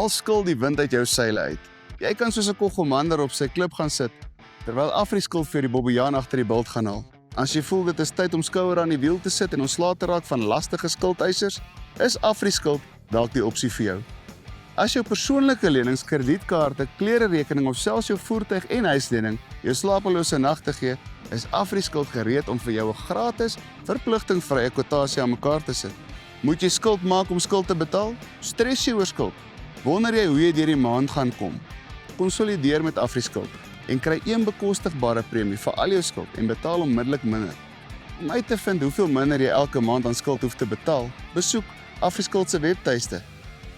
Haal skuld die wind uit jou seile uit. Jy kan soos 'n kogelmander op sy klip gaan sit, terwyl Afriskuld vir die bobbejaan agter die bult gaan haal. As jy voel dit is tyd om skouer aan die wiel te sit en ontslae te raak van lastige skuldeisers, is Afriskuld dalk die opsie vir jou. As jou persoonlike lenings, kredietkaarte, klererekening of selfs jou voertuig en huislening jou slapelose nagte gee, is Afriskuld gereed om vir jou 'n gratis, verpligtingvrye kwotasie aan mekaar te sit. Moet jy skuld maak om skuld te betaal? Stres jy oor skuld? Wonder jy hoe jy deur die maand gaan kom? Konsolideer met Afriskuld en kry een bekostigbare premie vir al jou skuld en betaal onmiddellik minder. Om uit te vind hoeveel minder jy elke maand aan skuld hoef te betaal, besoek Afriskuld se webtuiste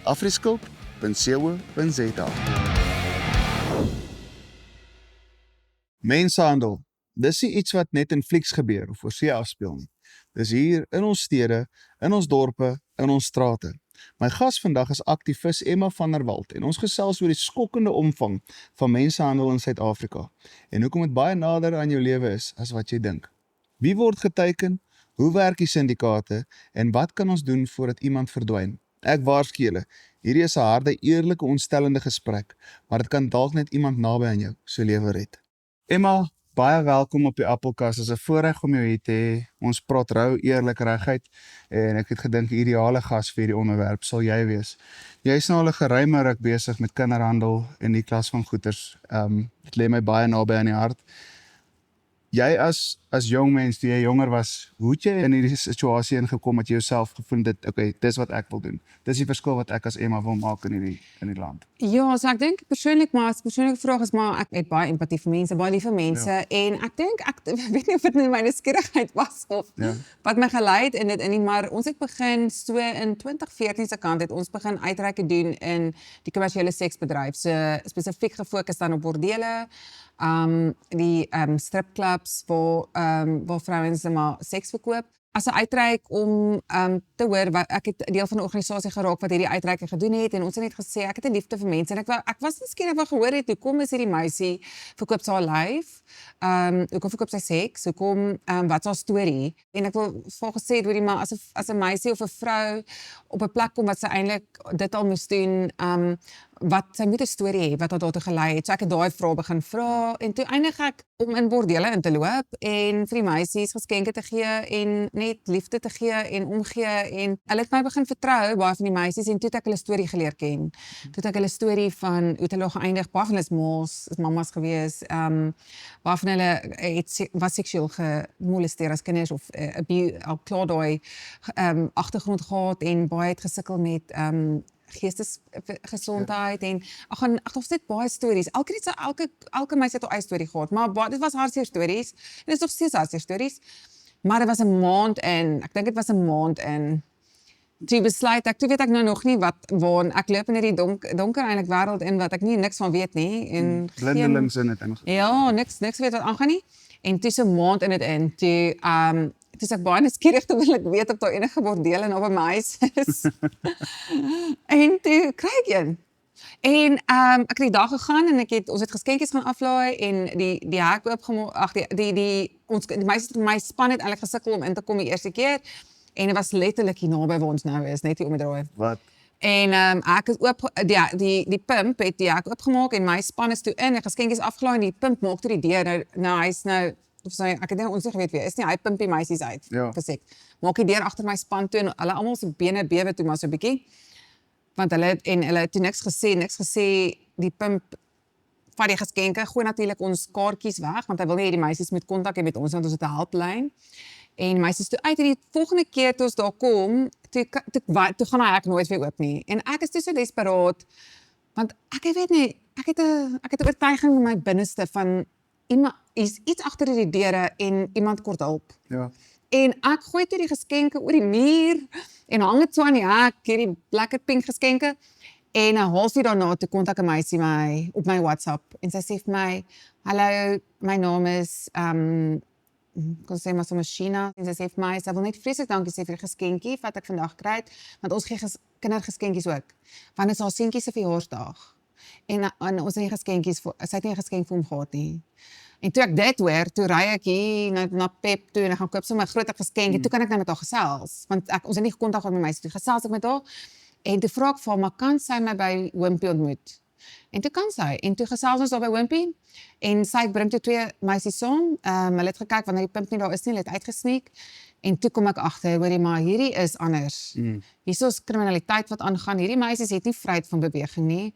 afriskuld.co.za. Mensenhandel. Dis nie iets wat net in flieks gebeur of oor see afspeel nie. Dis hier in ons stede, in ons dorpe, in ons strate. My gas vandag is aktivis Emma van der Walt en ons gesels oor die skokkende omvang van mensenhandel in Suid-Afrika en hoekom dit baie nader aan jou lewe is as wat jy dink. Wie word geteiken? Hoe werk die syndikaate en wat kan ons doen voordat iemand verdwyn? Ek waarsku julle, hierdie is 'n harde, eerlike, ontstellende gesprek, maar dit kan dalk net iemand naby aan jou se lewe red. Emma, baie welkom op die Appelkas. Dit is 'n voorreg om jou hier te hê. Ons praat rou, eerlik, reguit en ek het gedink die ideale gas vir hierdie onderwerp sal jy wees. Jy is nou al 'n geruime ruk besig met kinderhandel en die klas van goeders. Dit lê my baie naby aan die hart. Jy as jong mens, toe jy jonger was, hoe het jy in hierdie situasie ingekom dat jy jouself gevoel het, okay, dis wat ek wil doen. Dis die verskil wat ek as Emma wil maak in die land. Ja, so ek dink persoonlik, maar as persoonlike vraag is, maar ek het baie empatie vir mense, baie lief vir mense, en ek dink, ek weet nie of dit my nuuskierigheid was of wat my gelei het in dit nie, maar ons het begin so in 2014 se kant het ons begin uitreike doen in die kommersiële seksbedryf, so spesifiek gefokus dan op bordele, die stripclubs waar vrouens maar seks verkoop. As 'n uitreik om te hoor wat ek het deel van 'n organisasie geraak wat hierdie uitreike gedoen het en ons het net gesê ek het 'n liefde vir mense en ek was nuuskierig wat gehoor het hoekom is hierdie meisie verkoop sy haar lyf, hoekom verkoop sy seks, hoekom wat is haar storie en ek wil vir gesê het hoorie maar as 'n meisie of 'n vrou op 'n plek kom wat sy eintlik dit al moes doen, wat sy moet 'n storie hê wat haar daartoe gelei het. So ek het daai vrae begin vra en toe eindig ek om in bordele in te loop en vir die meisies geskenke te gee en net liefde te gee en omgee en hulle het my begin vertrou, baie van die meisies en toe het ek hulle storie geleer ken. Toe het ek hulle storie van hoe het hulle geëindig, baie van hulle is ma's, is mammas gewees, baie van hulle was seksueel gemolesteer as kinders of al klaar daai agtergrond gehad en baie het gesukkel met geestesgesondheid en ag ons het baie stories. Elke meisie het haar eie storie gehad, maar dit was hartseer stories en dit is nog steeds hartseer stories. Maar dit was 'n maand in, ek dink dit was 'n maand in. Toe besluit ek, toe weet ek nou nog nie waar ek loop in hierdie donker eintlik wêreld in wat ek nie niks van weet nie en Blindelings in dit. Ja, niks weet wat aangaan nie. En toe so 'n maand in dit in, toe is ek baie nuuskierig te wil ek weet of daar enige bordele naby my huis is. En toe kry ek een. En ek het die dag gegaan en ons het geskenkies gaan aflaai en die hek oopgemaak, die meisies van my span het eintlik gesukkel om in te kom die eerste keer en dit was letterlik hier naby waar ons nou is, net hier om die draai. Wat? En ek is oop, die pimp het die hek oopgemaak en my span is toe in en geskenkies afgelaai en die pimp maak toe die deur, nou hy's nou of sy, ek het nie ons geweet wie is nie, hy pimp die meisies uit, gesê. Maak die deur agter my span toe en hulle almal se bene bewe toe maar so 'n bietjie. Want hulle het toe niks gesê, die pimp vat die geskenke, gooi natuurlik ons kaartjies weg, want hy wil nie hê die meisies moet kontak hê met ons, want ons het 'n helplyn. En meisies toe uit die volgende keer toe ons daar kom, toe gaan hy ek nooit weer oop nie. En ek is toe so desperaat, want ek weet nie, ek het 'n oortuiging in my binneste van iemand is iets agter die deure en iemand kort hulp. Ja. En ek gooi toe die geskenke oor die muur en hang dit so aan die hek, hierdie lekker pink geskenke. En 'n halfuur daarna toe kontak 'n meisie my op my WhatsApp en sy sê vir my, "Hallo, my naam is kon sê maar so Machina." En sy sê vir my, "Sy wil net vreeslik dankie sê vir die geskenkie wat ek vandag kry het, want ons gee kindergeskenkies ook. Want dit is haar seentjie se verjaarsdag." En ons het nie geskenkies sy het nie 'n geskenk vir hom gehad nie. En toe ek dit hoor, toe ry ek hier na Pep toe en ek gaan koop sommer 'n groot geskenk en toe kan ek nou met haar gesels, want ons het nie gekontak met my meisie toe, gesels ek met haar En toe vra ek vir haar, maar kan sy my by Wimpy ontmoet? En toe kan sy, en toe gesels ons daar by Wimpy, en sy bring toe 2 meisies saam, hulle het gekyk, wanneer die pimp nie daar is nie, hulle het uitgesneek, en toe kom ek agter, hoorie, maar hierdie is anders. Hier is kriminaliteit wat aangaan, hierdie meisies het nie vryheid van beweging nie,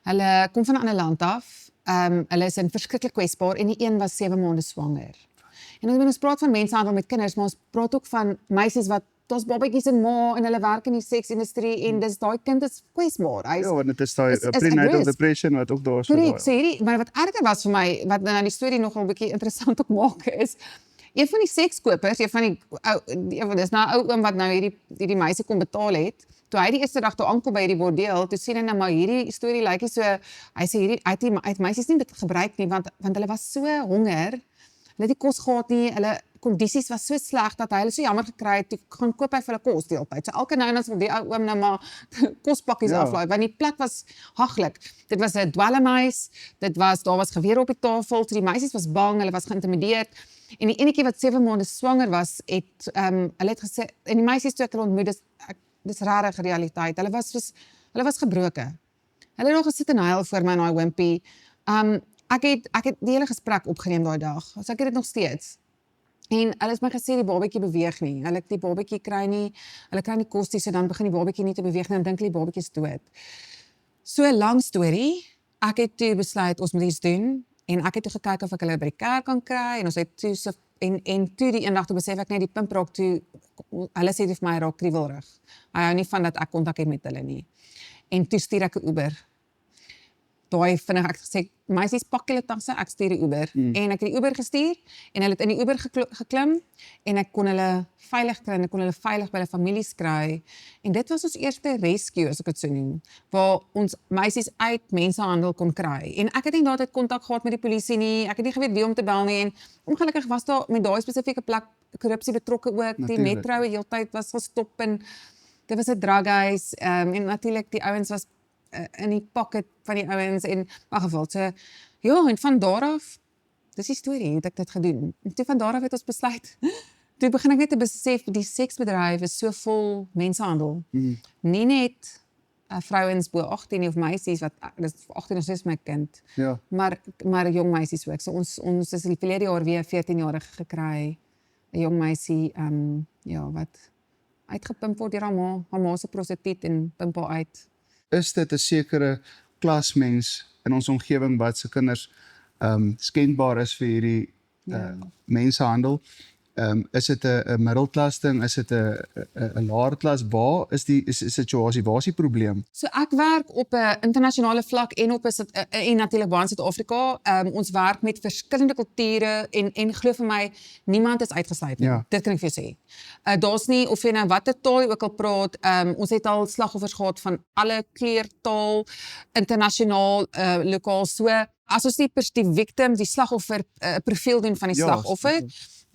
hulle kom van 'n ander land af, hulle is verskriklik kwesbaar, en die een was 7 maande swanger. En ons praat van mensenhandel met kinders, maar ons praat ook van meisies wat daar's babatjies en ma en hulle werk in die seksindustrie en dis daai kind is kwesbaar. Ja, want dit is daai prenatal depression wat ook daar is. Korrek, so hierdie, maar wat erger was vir my, wat nou die storie nogal 'n bietjie interessant ook maak is, een van die sekskopers, een van die dis nou 'n ou oom wat nou hierdie meisie kom betaal het. Toe hy die eerste dag toe aankom by hierdie bordeel, toe sien hy nou maar hierdie storie lyk so, hy sê hierdie uit meisies nie dit gebruik nie want hulle was so honger. Hulle het nie kos gehad nie, hulle kondisies was so sleg dat hy hulle so jammer gekry het, toe gaan koop hy vir hulle kos deeltyd. So elke nou en dan wil die ou oom nou maar kospakkies aflaai, want die plek was haglik. Dit was 'n dwelmhuis, daar was gewere op die tafel, so die meisies was bang, hulle was geïntimideerd. En die enetjie wat 7 maande swanger was, hulle het gesê, en die meisies toe ek hulle ontmoet, dis regtig realiteit. Hulle was gebroken. Hulle het nog gesit en huil voor my in daai Wimpy. Ek het die hele gesprek opgeneem daai dag. So ek het dit nog steeds. En hulle het my gesê die babatjie beweeg nie. Hulle die babatjie kry nie kos nie, so dan begin die babatjie nie te beweeg nie, dan dink hulle die babatjie is dood. So 'n lang storie. Ek het toe besluit ons moet iets doen en ek het toe gekyk of ek hulle by die kerk kan kry en ons het toe en toe die eendag toe besef ek net die pimp raak toe hulle sê vir my raak kriewelrig. Hy hou nie van dat ek kontak het met hulle nie. En toe stuur ek 'n Uber. Daai vinnig ek gesê meisies pak julle tasse, ek stuur 'n Uber. En ek het die Uber gestuur en hulle het in die Uber geklim en ek kon hulle veilig kry en ek kon hulle veilig by hulle families kry. En dit was ons eerste rescue as ek dit so noem, waar ons meisies uit mensenhandel kon kry. En ek het nie daardie kontak gehad met die polisie nie. Ek het nie geweet wie om te bel nie en ongelukkig was daar met daai spesifieke plek korrupsie betrokke ook. Natuurlijk. Die metro heeltyd was gestop en dit was 'n drughuis en natuurlik die ouens was in die pocket van die ouens en maar geval. So ja, en van daar af dis die storie het ek dit gedoen. En toe van daar af het ons besluit. Toe begin ek net te besef die seksbedryf is so vol mensenhandel. Nie net vrouens bo 18 nie of meisies wat dis 18 is my kind. Ja. Maar jong meisies ook. So ons is die verlede jaar weer 14-jarige gekry. 'n Jong meisie wat uitgepimp word deur haar ma se prostituut en pimp haar uit. Is dit 'n sekere klasmens in ons omgewing wat se kinders skendbaar is vir hierdie mensenhandel? Is dit 'n middelklas ding? Is dit 'n laer klas? Waar is die situasie? Waar is die probleem? So ek werk op 'n internasionale vlak en op 'n natuurlik baie in Suid-Afrika. Ons werk met verskillende kulture en glo vir my niemand is uitgesluit nie. Ja. Dit kan ek vir jou sê. Daar's nie of jy nou watter taal jy ook al praat, ons het al slagoffers gehad van alle kleurtaal, internasionaal, lokaal. So as ons die victim, die slagoffer profiel doen van die slagoffer,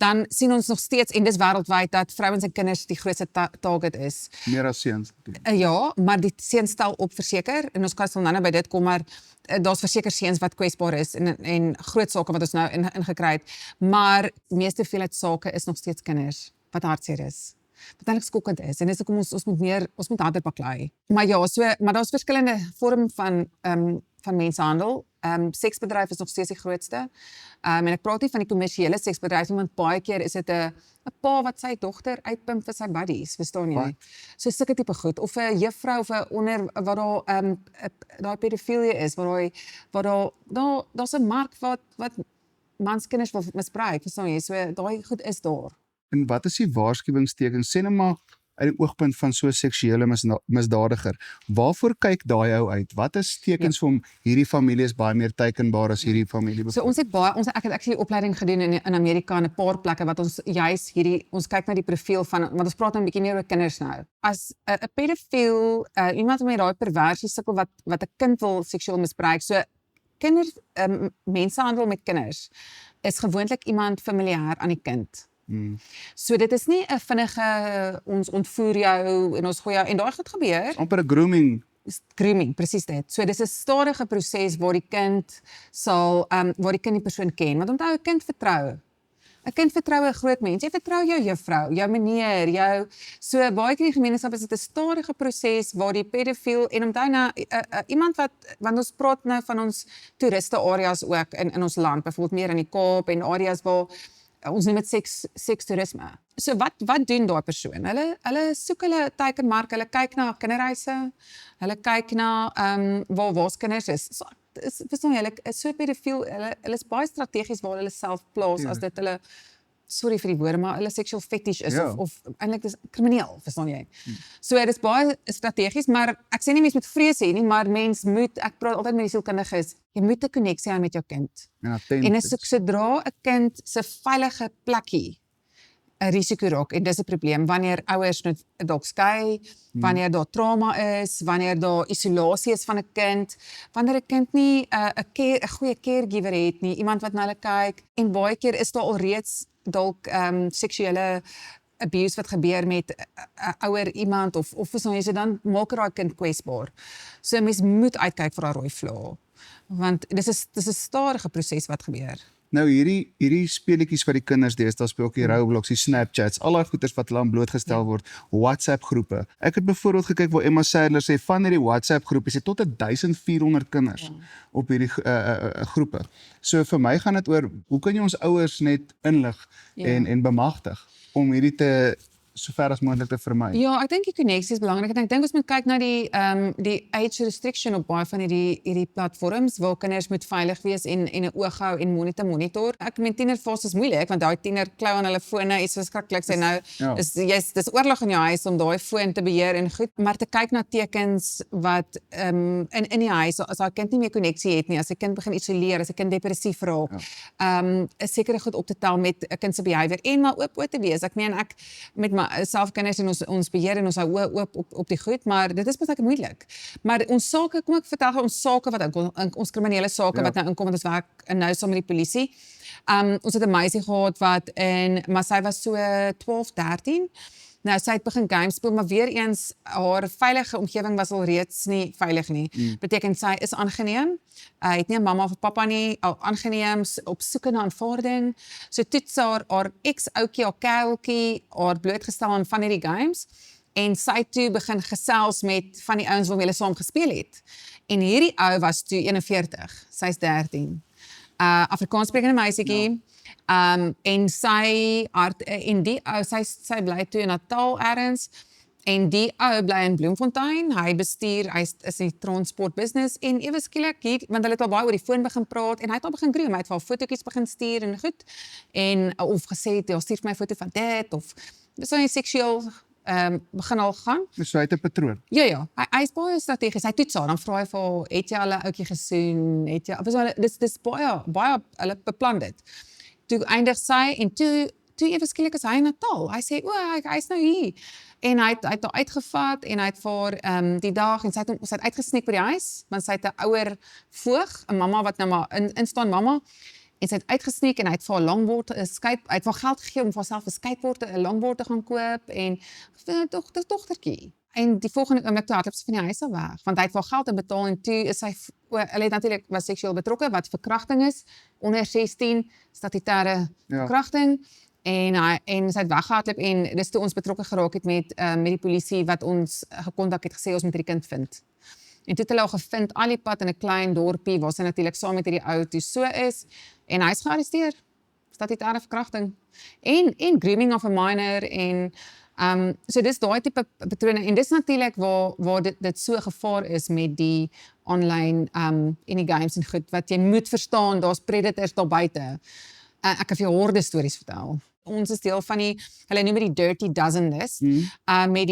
dan sien ons nog steeds, en dis wêreldwyd, dat vrouens en kinders die grootste target is. Meer as seuns. Ja, maar die seuns stel op verseker, en ons kan nou by dit kom, maar daar's verseker seuns wat kwesbaar is, en groot sake wat ons nou ingekry het, maar die meeste veelheid sake is nog steeds kinders, wat hartseer is. Wat eintlik skokkend is, en dis hoekom ons moet harder baklei. Maar ja, maar daar's verskillende vorm van mensenhandel. Seksbedryf is nog steeds die grootste. En ek praat nie van die kommersiële seksbedryf nie, want baie keer is dit 'n pa wat sy dogter uitpimp vir sy buddies, verstaan jy? So sulke tipe goed, of 'n juffrou of 'n wat daar daai pedofilie is, daar's 'n mark wat manskinders wil misbruik, verstaan jy? So daai goed is daar. En wat is die waarskuwingstekens? Sê net maar uit die oogpunt van so seksuele misdadiger. Waarvoor kyk daai ou uit? Wat is tekens vir hom hierdie familie is baie meer teikenbaar as hierdie familie? So ek het actually opleiding gedoen in Amerika in 'n paar plekke wat ons juis ons kyk na die profiel van, want ons praat nou 'n bietjie meer oor kinders nou. As 'n pedofiel, iemand met daai perversie sukkel wat 'n kind wil seksueel misbruik. So kinders, mensenhandel met kinders is gewoonlik iemand familier aan die kind. So dit is nie 'n vinnige ons ontvoer jou en ons gooi jou en daai gaan gebeur. Amper 'n grooming. Grooming, presies dit. So dis 'n stadige proses waar die kind die persoon ken. Want onthou 'n kind vertrou. 'n kind vertrou 'n groot mens. Jy vertrou jou juffrou, jou meneer, so baie keer in die gemeenskap is dit 'n stadige proses waar die pedofiel en onthou nou iemand want ons praat nou van ons toeriste areas ook in ons land, byvoorbeeld meer in die Kaap en areas waar ons noem dit sekstoerisme. So wat doen daai persoon? Hulle soek hulle teikenmark, hulle kyk na kinderreise, hulle kyk na waar's kinders is. Verstaan jy, hulle is so pedofiel, hulle is baie strategies waar hulle self plaas as dit hulle sorry vir die woorde, maar hulle sexual fetish is of eintlik is krimineel, verstaan jy? So dit is baie strategies, maar ek sê nie mens moet vrees hê nie, maar mens moet, ek praat altyd met die sielkundiges, jy moet 'n koneksie hê met jou kind. En is sodra 'n kind se veilige plekkie 'n risiko raak en dis 'n probleem wanneer ouers nou dalk skei, wanneer daar trauma is, wanneer daar isolasie is van 'n kind, wanneer 'n kind nie 'n goeie caregiver het nie, iemand wat na hulle kyk en baie keer is daar alreeds dalk seksuele abuse wat gebeur met 'n ouer iemand of verstaan jy, so dan maak daai kind kwesbaar. So mens moet uitkyk vir daai rooi vlae, want dis 'n stadige proses wat gebeur. Nou hierdie speletjies wat die kinders deesdae speel, die Roblox, die Snapchats, al daai goeters wat hulle aan blootgestel word, WhatsApp groepe. Ek het byvoorbeeld gekyk waar Emma Sadler sê van hierdie WhatsApp groepe is tot 1400 kinders op hierdie groepe. So vir my gaan dit oor hoe kan jy ons ouers net inlig en bemagtig om hierdie te sover as moontlik te vermy. Ja, ek dink die koneksie is belangrik. Ek dink ons moet kyk na die age restriction op baie van hierdie platforms waar kinders moet veilig wees en 'n oog hou en monitor. Ek meen tienerfase is moeilik want daai tiener klou aan hulle fone iets verskriklik. Sy nou dis oorlog in jou huis om daai foon te beheer en goed, maar te kyk na tekens wat in die huis as daai kind nie meer koneksie het nie, as 'n kind begin isoleer, as 'n kind depressief raak. Is sekere goed op te tel met 'n kind se behavior en maar oop te wees. Ek meen ek met self kinders en ons beheer en ons hou oop op die goed, maar dit is baie moeilik. Maar ons sake, kom ek vertel gou ons sake wat ons kriminele sake wat nou inkom, want ons werk nou saam met die polisie. Ons het 'n meisie gehad maar sy was so 12, 13. Nou sy het begin games speel, maar weer eens haar veilige omgewing was al reeds nie veilig nie. Beteken sy is aangeneem. Het nie 'n mamma of pappa nie, al aangeneem op soeke na aanvaarding. So toets haar ex-oukie, haar kuiltjie, haar blootgestel aan van hierdie games en sy toe begin gesels met van die ouens waarmee hulle saam gespeel het. En hierdie ou was toe 41, sy's 13. Afrikaans sprekende meisietjie. En sy bly toe in Natal ergens en die ou bly in Bloemfontein. Hy is in die transport business en ewe skielik hier, want hulle het al baie oor die foon begin praat en hy het al begin groei, hy het vir haar fotootjies begin stuur en goed en of gesê ja, stuur vir my 'n foto van dit of so 'n seksueel begin al gaan. So hy het 'n patroon. Ja, hy is baie strategies. Hy toets haar, dan vra hy vir haar, het jy al 'n ouetjie gesoen? Dis baie hulle beplan dit. Toe eindig sy en toe ewe skielik is hy in Natal. Hy sê, hy's nou hier. En hy het haar uitgevat en hy het vir haar die dag en sy het uitgesneek by die huis, want sy het 'n ouer voog, 'n mamma wat nou maar instaan mamma. En sy het uitgesneek en hy het vir haar longboard, hy het vir haar geld gegee om vir haarself 'n skateboard, 'n longboard te gaan koop en dis dogtertjie. En die volgende oomblik toe hardloop sy van die huis af weg, want hy het vir haar geld inbetaal en toe is sy hulle het natuurlik was seksueel betrokke wat verkrachting is, onder 16 statutêre verkrachting en sy het weggehardloop en dis toe ons betrokke geraak het met die polisie wat ons gekontak het gesê ons moet hierdie kind vind. En toe het hulle al gevind al die pad in 'n klein dorpie waar sy natuurlik saam met hierdie ou toe so is en hy's gearresteer. Statutêre verkrachting en grooming of a minor en so dis daai tipe patrone en dis natuurlik waar dit so gevaar is met die online en die games en goed wat jy moet verstaan, daar's predators daar buite. Ek kan vir jou horde stories vertel. Ons is deel van hulle noem dit die Dirty Dozen list, met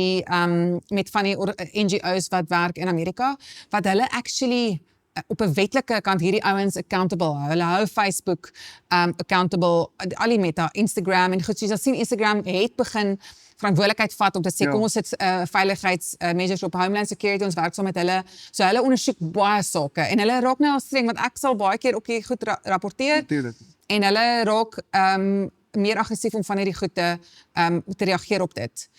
van die NGO's wat werk in Amerika, wat hulle actually op 'n wetlike kant hierdie ouens accountable hou. Hulle hou Facebook accountable, al die Meta, Instagram en goed, soos ons sien Instagram het begin verantwoordelikheid vat om te sê kom ons sit veiligheidsmeasures op Homeland Security, ons werk saam met hulle. So hulle ondersoek baie sake en hulle raak nou al streng want ek sal baie keer ook hier goed rapporteer. Natuurlijk. En hulle raak meer aggressief om van hierdie goed te reageer op dit.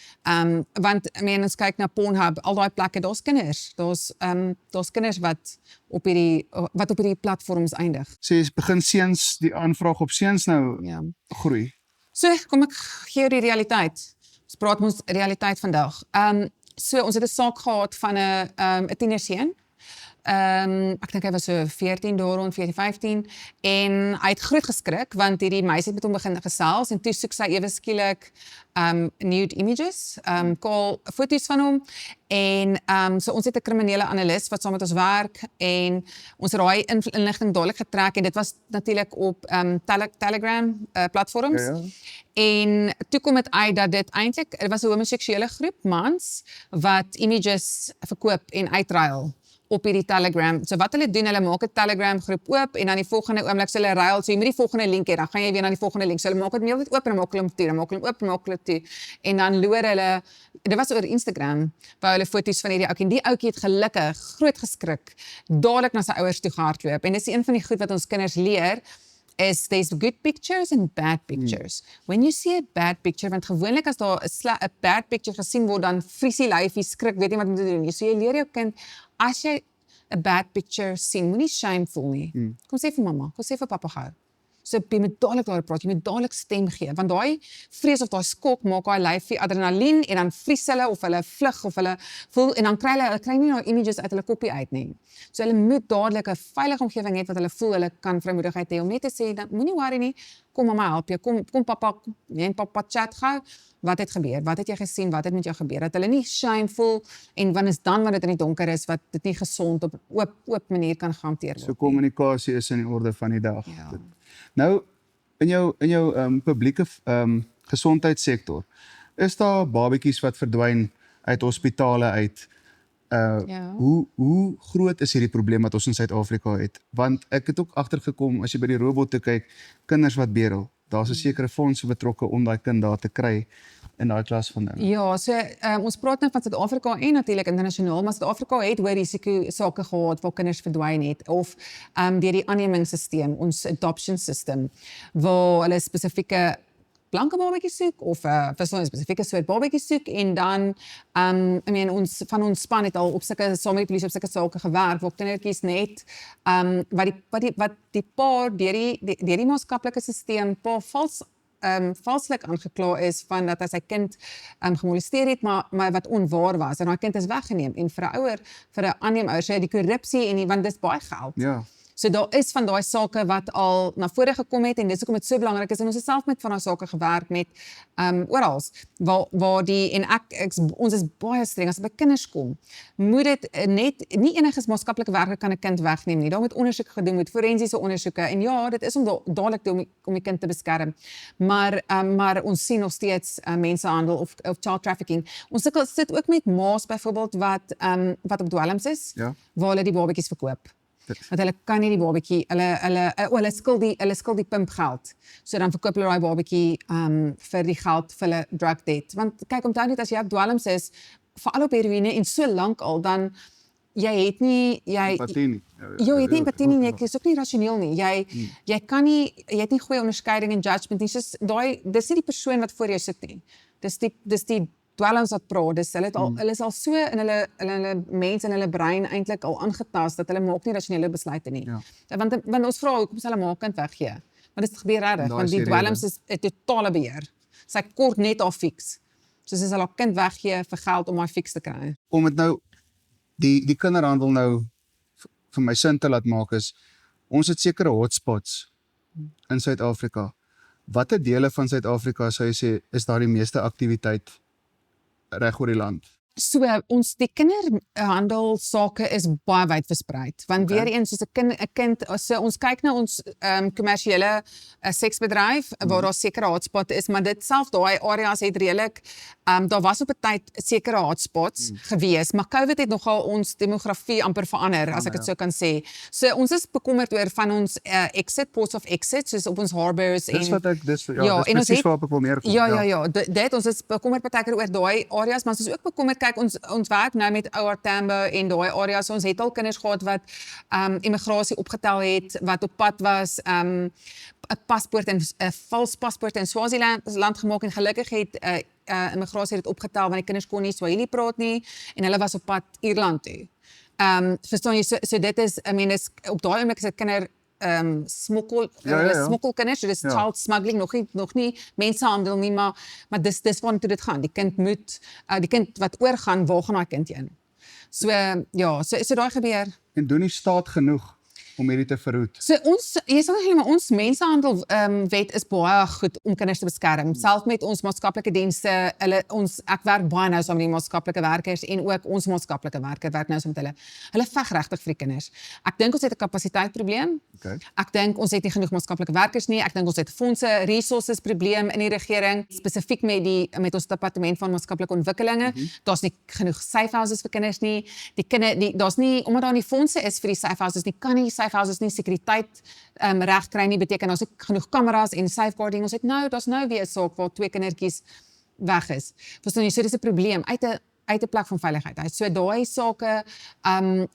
Want ons kyk na Pornhub, al daai plekke, daar's kinders. Daar's kinders wat op hierdie platforms eindig. Sê begin seuns die aanvraag op seuns nou groei. So, kom ek gee jou die realiteit. Ons praat ons realiteit vandag. So ons het 'n saak gehad van 'n tienerseun. Ek dink hy was so 14 daar rond 14, 15 en hy het groot geskrik want hierdie meisie het met hom begin gesels en toe soek sy ewe skielik nude images, foto's van hom en so ons het 'n kriminele analis wat saam met ons werk en ons het daai inligting dadelik getrek en dit was natuurlik op Telegram platforms. Ja. En toe kom dit uit dat dit eintlik was 'n homoseksuele groep mans wat images verkoop en uitruil op hierdie Telegram. So wat hulle doen, hulle maak 'n Telegram groep oop en dan die volgende oomblik sê hulle ruil, so jy moet die volgende link hê, dan gaan jy weer na die volgende link. So hulle maak dit heeltyd oop en dan maak hulle hom toe, dan maak hulle hom oop en maak hulle toe. En dan loer hulle, dit was oor Instagram, waar hulle foto's van hierdie ouetjie en die ouetjie het gelukkig groot geskrik, dadelik na sy ouers toe gehardloop. En dis een van die goed wat ons kinders leer is there's good pictures and bad pictures. When you see a bad picture, want gewoonlik as daar 'n bad picture gesien word, dan vries die lyfie, skrik, weet nie wat om te doen nie. So jy leer jou kind, as jy 'n bad picture sien, moenie shame voel nie. Kom sê vir mamma, kom sê vir pappa gou. So jy moet dadelik daar praat, jy moet dadelik stem gee, want daai vrees of daai skok maak daai lyfie adrenalien en dan vries hulle of hulle vlug of hulle voel en dan kry nie daai images uit hulle koppie uit nie. So hulle moet dadelik 'n veilige omgewing hê wat hulle voel hulle kan vrymoedigheid hê om net te sê, moenie worry nie, kom mamma help jou, kom pappa, jy en pappa chat gou, wat het gebeur, wat het jy gesien, wat het met jou gebeur, dat hulle nie shame voel en wanneer dit in die donker is, wat dit nie gesond op oop manier kan gehanteer word. So kommunikasie is in die orde van die dag. Ja. Nou, in jou publieke gesondheidssektor, is daar babetjies wat verdwyn uit hospitale uit? Ja. Hoe groot is hierdie probleem wat ons in Suid-Afrika het? Want ek het ook agtergekom, as jy by die robotte kyk, kinders wat berel. Daar's 'n sekere fondse betrokke om daai kind daar te kry in daai klas van ding. Ja, so ons praat nou van Suid-Afrika en natuurlik internasionaal, maar Suid-Afrika het hoë risiko sake gehad waar kinders verdwyn het of deur die aannemingsstelsel, ons adoption system, waar hulle spesifieke blanke babatjies soek of vir 'n spesifieke soort babatjies soek en dan ons van ons span het al op sulke saam met die polisie op sulke sake gewerk waar kindertjies net wat die pa deur die maatskaplike stelsel pa valslik aangekla is van dat hy sy kind gemolesteer het, maar wat onwaar was en daai kind is weggeneem en vir 'n ouer, vir 'n aanneemouer sê die korrupsie en want dis baie geld. Ja. So daar is van daai sake wat al na vore gekom het en dis hoekom dit so belangrik is en ons het self met van daai sake gewerk met oral waar die en ons is baie streng as dit by kinders kom. Moet dit net nie enige maatskaplike werker kan 'n kind wegneem nie. Daar moet ondersoek gedoen word, forensiese ondersoeke en ja, dit is om dadelik om die kind te beskerm. Maar ons sien nog steeds mensenhandel of child trafficking. Ons sit ook met ma's byvoorbeeld wat op dwelms is, Ja. waar hulle die babatjies verkoop. Want hulle kan nie die babatjie, hulle skuld die pimp geld. So dan verkoop hulle daai babatjie vir die geld vir hulle drug debt. Want kyk, onthou net as jy op dwelms is, veral op heroïne en so lank al, dan jy het nie Empatie nie. jy het nie empatie nie, jy is ook nie rasioneel nie. Jy kan nie, jy het nie goeie onderskeiding en judgment nie. Soos dis nie die persoon wat voor jou sit nie. Dis die dwelms wat praat, dis hulle is al so in hulle mens en hulle brein eintlik al aangetast dat hulle maak nie rasionele besluite nie. Ja. Want ons vra hoekom hulle maak kind weggee. Maar dit gebeur regtig, Daai want is die die dwelms is 'n totale beheer. Sy kort net haar fix. Soos as hulle haar kind weggee vir geld om haar fix te kry. Om dit nou die kinderhandel nou vir my sin te laat maak is, ons het sekere hotspots in Suid-Afrika. Watter dele van Suid-Afrika sou jy sê is daar die meeste aktiwiteit reg oor die land? So ons die kinderhandel sake is baie wyd versprei. Want weer eens soos 'n kind so ons kyk na ons kommersiële seksbedryf waar daar sekere hotspots is, maar dit self daai areas het redelik daar was op 'n tyd sekere hotspots gewees, maar COVID het nogal ons demografie amper verander as ek dit so kan sê. So ons is bekommerd oor van ons ports of exit soos op ons harbors Dis en wat ek dis en dis ons presies het- waarop ek wil neerkom. Ja, dit ons is bekommerd partykeer oor daai areas, maar ons is ook bekommerd kyk ons werk nou met OR Tambo en daai areas. Ons het al kinders gehad wat immigrasie opgetel het, wat op pad was, 'n paspoort en 'n vals paspoort in Swaziland gemaak en gelukkig het immigrasie dit opgetel want die kinders kon nie Swahili praat nie en hulle was op pad Ierland toe. Verstaan jy, so dit is, is op daai oomblik is 'n smokkelkinders, so dis child smuggling, nog nie mensenhandel nie, maar dis waartoe dit gaan. Die kind wat oorgaan, waar gaan daai kind heen? So daai gebeur. En doen die staat genoeg om hierdie te verhoed? So ons mensenhandel wet is baie goed om kinders te beskerm. Self met ons maatskaplike dienste, ek werk baie nou saam met die maatskaplike werkers en ook ons maatskaplike werker werk nou saam met hulle. Hulle veg regtig vir die kinders. Ek dink ons het 'n kapasiteitprobleem. Okay. Ek dink ons het nie genoeg maatskaplike werkers nie. Ek dink ons het 'n fondse, resources probleem in die regering, spesifiek met ons departement van maatskaplike ontwikkelinge. Daar's nie genoeg safe houses vir kinders nie. Daar's nie, omdat daar nie fondse is vir die safe houses nie, kan nie safe houses nie sekuriteit reg kry nie, beteken ons het genoeg kameras en safeguarding. Daar's nou weer 'n saak waar 2 kindertjies weg is. Verstaan jy, so dis 'n probleem uit 'n plek van veiligheid uit. So daai sake,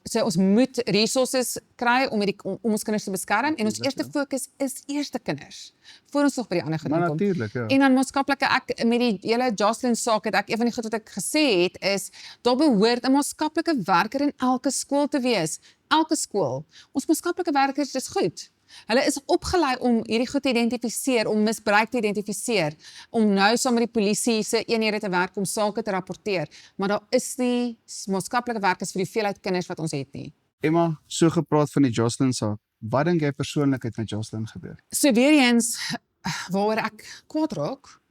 so ons moet resources kry om ons kinders te beskerm en ons eerste fokus is eerste kinders, voor ons nog by die ander goed kom. Maar natuurlik, ja. En dan maatskaplike, met die hele Jocelyn saak het ek, een van die goed wat ek gesê het is, daar behoort 'n maatskaplike werker in elke skool te wees. Elke skool. Ons maatskaplike werkers is goed. Hulle is opgelei om hierdie goed te identifiseer, om misbruik te identifiseer, om nou saam met die polisie se eenhede te werk om sake te rapporteer, maar daar is nie maatskaplike werkers vir die veelheid kinders wat ons het nie. Emma, so gepraat van die Jocelyn saak. Wat dink jy persoonlik het met Jocelyn gebeur? So weer eens, waaroor ek kwaad raak,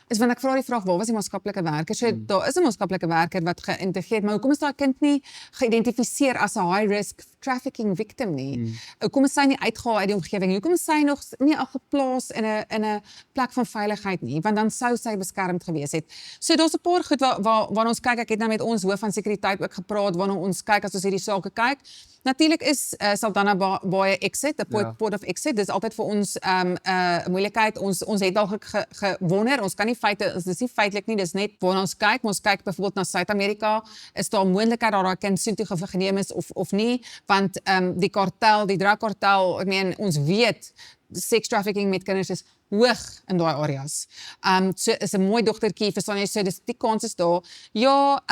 is want ek vra die vraag, waar was die maatskaplike werker? So daar is 'n maatskaplike werker wat geïntegreer, maar hoekom is daai kind nie geïdentifiseer as 'n high risk trafficking victim nie? Hoekom is sy nie uitgehaal uit die omgewing? Hoekom is sy nog nie al geplaas in 'n plek van veiligheid nie? Want dan sou sy beskermd gewees het. So daar's 'n paar goed waarna ons kyk. Ek het nou met ons hoof van sekuriteit ook gepraat, waarna ons kyk as ons hierdie sake kyk. Natuurlik is Saldanha Bay exit, 'n port of exit. Dis altyd vir ons 'n moeilikheid. Ons het al gewonder, ons kan nie dis nie feitelik nie, dis net waarna ons kyk. Ons kyk byvoorbeeld na Suid-Amerika. Is daar 'n moontlikheid dat daai kind soontoe geneem is of nie? Want die drugkartel, ek meen, ons weet sex trafficking met kinders is hoog in daai areas. So is 'n mooi dogtertjie, verstaan jy, so dis die kans is daar. Ja,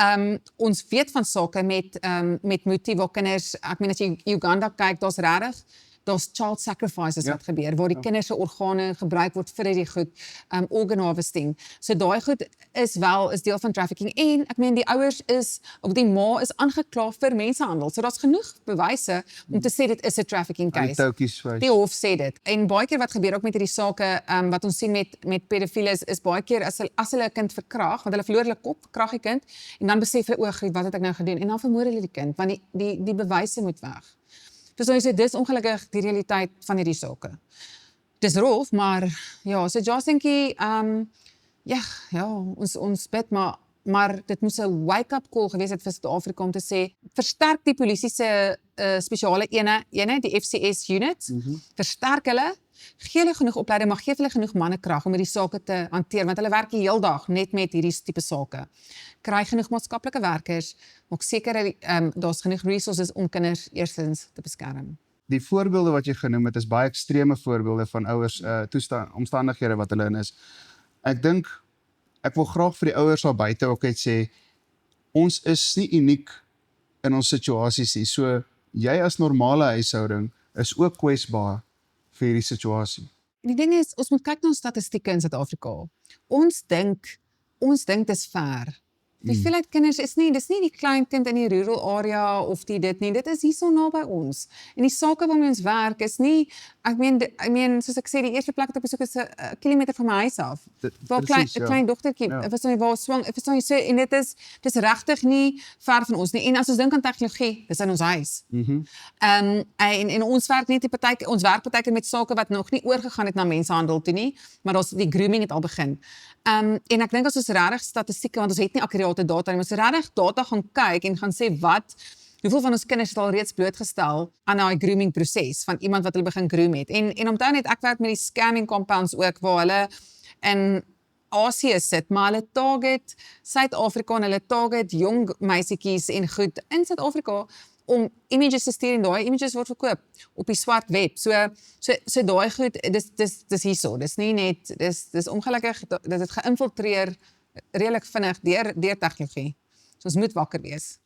ons weet van sake met Muti waar kinders, ek meen as jy Uganda kyk, daar's child sacrifices wat gebeur, waar die kinders se organe gebruik word vir hierdie goed, organ harvesting. So daai goed is deel van trafficking en ek meen die ouers die ma is aangekla vir mensenhandel. So daar's genoeg bewyse om te sê dit is 'n trafficking case. Die hof sê dit. En baie keer wat gebeur ook met hierdie sake wat ons sien met pedofieles is baie keer as hulle 'n kind verkrag, want hulle verloor hulle kop, verkrag die kind en dan besef hulle, o, griet, wat het ek nou gedoen? En dan vermoor hulle die kind want die bewyse moet weg. Dus ons sê, dis ongelukkig die realiteit van hierdie sake. Dis rof, maar ja, so Jocelynkie, ons bid, maar dit moes 'n wake-up call gewees het vir Suid-Afrika om te sê, versterk die polisie se spesiale eenheid, die FCS unit, versterk hulle, gee hulle genoeg opleiding, maar gee hulle genoeg mannekrag om hierdie sake te hanteer, want hulle werk die heel dag net met hierdie tipe sake. Kry genoeg maatskaplike werkers, maak seker daar's genoeg resources om kinders eerstens te beskerm. Die voorbeelde wat jy genoem het is baie ekstreme voorbeelde van ouers omstandighede wat hulle in is. Ek dink ek wil graag vir die ouers daar buite ook net sê, ons is nie uniek in ons situasies nie. So jy as normale huishouding is ook kwesbaar vir hierdie situasie. Die ding is, ons moet kyk na ons statistieke in Suid-Afrika. Ons dink dis fair. Die veelheid kinders dis nie die klein kind in die rural area of dit nie, dit is hier so naby ons. En die sake waarmee ons werk is nie, ek meen, soos ek sê, die eerste plek wat ek besoek is 'n kilometer van my huis af. Waar 'n klein dogtertjie, verstaan jy, waar swang, verstaan jy, so, en dis regtig nie ver van ons nie. En as ons dink aan tegnologie, dis in ons huis. En ons werk net ons werk partykeer met sake wat nog nie oorgegaan het na mensenhandel toe nie, maar die grooming het al begin. En ek dink as ons regtig statistieke, want ons het nie akkurate data nie, maar as ons regtig data gaan kyk en gaan sê hoeveel van ons kinders het al reeds blootgestel aan daai grooming proses van iemand wat hulle begin groom het. En onthou net, ek werk met die scamming compounds ook waar hulle in Asië sit, maar hulle target Suid-Afrika en hulle target jong meisietjies en goed in Suid-Afrika om images te stuur en daai images word verkoop op die swart web. So daai goed, dis hierso. Dis nie net, dis ongelukkig dat dit geïnfiltreer redelik vinnig deur tegnologie. So ons moet wakker wees.